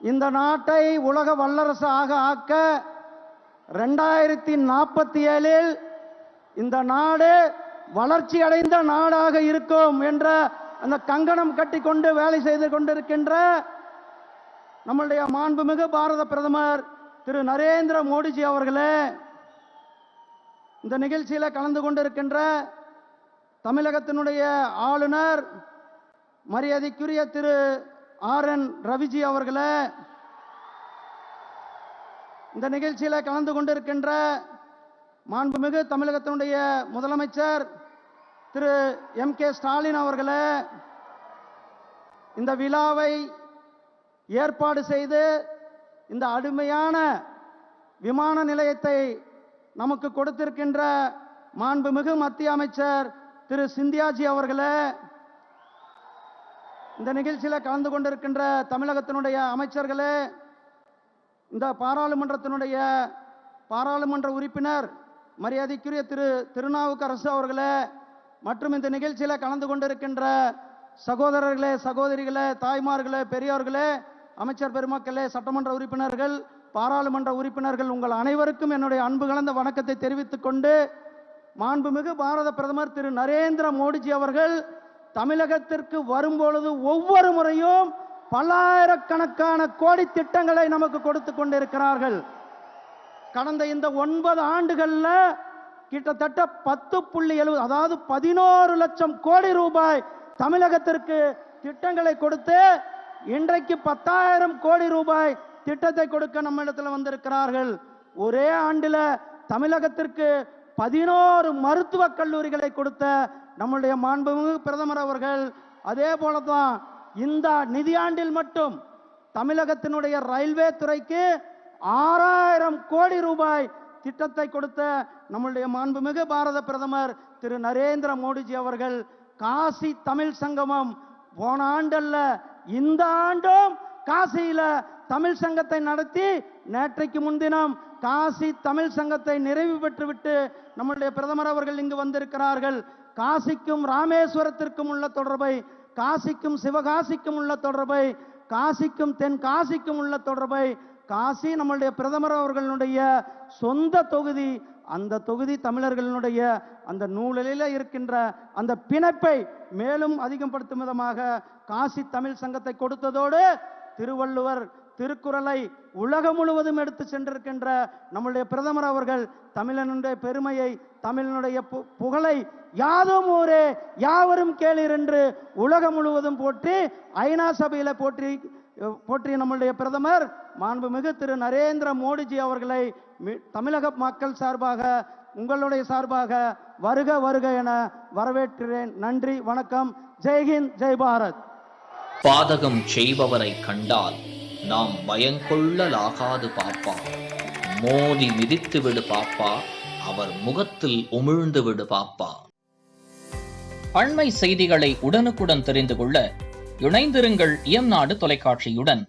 இந்த நாட்டை உலக வல்லரசாக ஆக்க 2047 இந்த நாடு வளர்ச்சி அடைந்த நாடாக இருக்கும் என்ற அந்த கங்கணம் கட்டிக்கொண்டு வேலை செய்து கொண்டிருக்கின்ற நம்முடைய மாண்புமிகு பாரத பிரதமர் திரு நரேந்திர மோடிஜி அவர்களே, இந்த நிகழ்ச்சியில் கலந்து கொண்டிருக்கின்ற தமிழகத்தினுடைய ஆளுநர் மரியாதைக்குரிய திரு RN ரவிஜி அவர்களே, இந்த நிகழ்ச்சியில் கலந்து கொண்டிருக்கின்ற மாண்புமிகு தமிழகத்தினுடைய முதலமைச்சர் திரு MK ஸ்டாலின் அவர்களே, இந்த விழாவை ஏற்பாடு செய்து இந்த அருமையான விமான நிலையத்தை நமக்கு கொடுத்திருக்கின்ற மாண்புமிகு மத்திய அமைச்சர் திரு சிந்தியாஜி அவர்களே, இந்த நிகழ்ச்சியில் கலந்து கொண்டிருக்கின்ற தமிழகத்தினுடைய அமைச்சர்களே, இந்த பாராளுமன்றத்தினுடைய பாராளுமன்ற உறுப்பினர் மரியாதைக்குரிய திரு திருநாவுக்கரசு அவர்களே, மற்றும் இந்த நிகழ்ச்சியில் கலந்து கொண்டிருக்கின்ற சகோதரர்களே, சகோதரிகளே, தாய்மார்களே, பெரியோர்களே, அமைச்சர் பெருமக்களே, சட்டமன்ற உறுப்பினர்கள், பாராளுமன்ற உறுப்பினர்கள், உங்கள் அனைவருக்கும் என்னுடைய அன்பு கலந்த வணக்கத்தை தெரிவித்துக் கொண்டு, மாண்புமிகு பாரத பிரதமர் திரு நரேந்திர மோடிஜி அவர்கள் தமிழகத்திற்கு வரும்பொழுது ஒவ்வொரு முறையும் பல்லாயிரக்கணக்கான கோடி திட்டங்களை நமக்கு கொடுத்து கொண்டிருக்கிறார்கள். கடந்த இந்த 9 ஆண்டுகள்ல கிட்டத்தட்ட 10.70 அதாவது 11 லட்சம் கோடி ரூபாய் தமிழகத்திற்கு திட்டங்களை கொடுத்து இன்றைக்கு 10,000 கோடி ரூபாய் திட்டத்தை கொடுக்க நம்ம இடத்துல வந்திருக்கிறார்கள். ஒரே ஆண்டில் தமிழகத்திற்கு 11 மருத்துவக் கல்லூரிகளை கொடுத்த நம்முடைய மாண்புமிகு பிரதமர் அவர்கள், அதே போலதான் இந்த நிதியாண்டில் மட்டும் தமிழகத்தினுடைய ரயில்வே துறைக்கு 6,000 கோடி ரூபாய் திட்டத்தை கொடுத்த நம்முடைய மாண்புமிகு பாரத பிரதமர் திரு நரேந்திர மோடிஜி அவர்கள், காசி தமிழ் சங்கமம் போன ஆண்டல்ல இந்த ஆண்டும் காசியில தமிழ் சங்கத்தை நடத்தி நேற்றைக்கு முன்தினம் காசி தமிழ் சங்கத்தை நிறைவு பெற்றுவிட்டு நம்முடைய பிரதமர் அவர்கள் இங்கு வந்திருக்கிறார்கள். காசிக்கும் ராமேஸ்வரத்திற்கும் உள்ள தொடர்பை, காசிக்கும் சிவகாசிக்கும் உள்ள தொடர்பை, காசிக்கும் தென் காசிக்கும் உள்ள தொடர்பை, காசி நம்முடைய பிரதமர் அவர்களுடைய சொந்த தொகுதி, அந்த தொகுதி தமிழர்களுடைய அந்த நூலில் இருக்கின்ற அந்த பிணைப்பை மேலும் அதிகப்படுத்தும் விதமாக காசி தமிழ் சங்கத்தை கொடுத்ததோடு திருவள்ளுவர் திருக்குறளை உலகம் முழுவதும் எடுத்து சென்றிருக்கின்ற நம்முடைய பிரதமர் அவர்கள் தமிழனுடைய பெருமையை, தமிழனுடைய புகழை யாதும் ஊரே யாவரும் கேளீர் என்று உலகம் முழுவதும் போற்றி ஐநா சபையில போற்றிய நம்முடைய பிரதமர் மாண்புமிகு திரு நரேந்திர மோடிஜி அவர்களை தமிழக மக்கள் சார்பாக, உங்களுடைய சார்பாக வருக வருக என வரவேற்கிறேன். நன்றி, வணக்கம். ஜெய்ஹிந்த், ஜெய் பாரத். பாதகம் செய்பவரை கண்டால் நாம் பயங்கொள்ளலாகாது பாப்பா, மோதி மிதித்து விடு பாப்பா, அவர் முகத்தில் உமிழ்ந்து விடு பாப்பா. அண்மை செய்திகளை உடனுக்குடன் தெரிந்து கொள்ள இணைந்திருங்கள் இயம்நாடு தொலைக்காட்சியுடன்.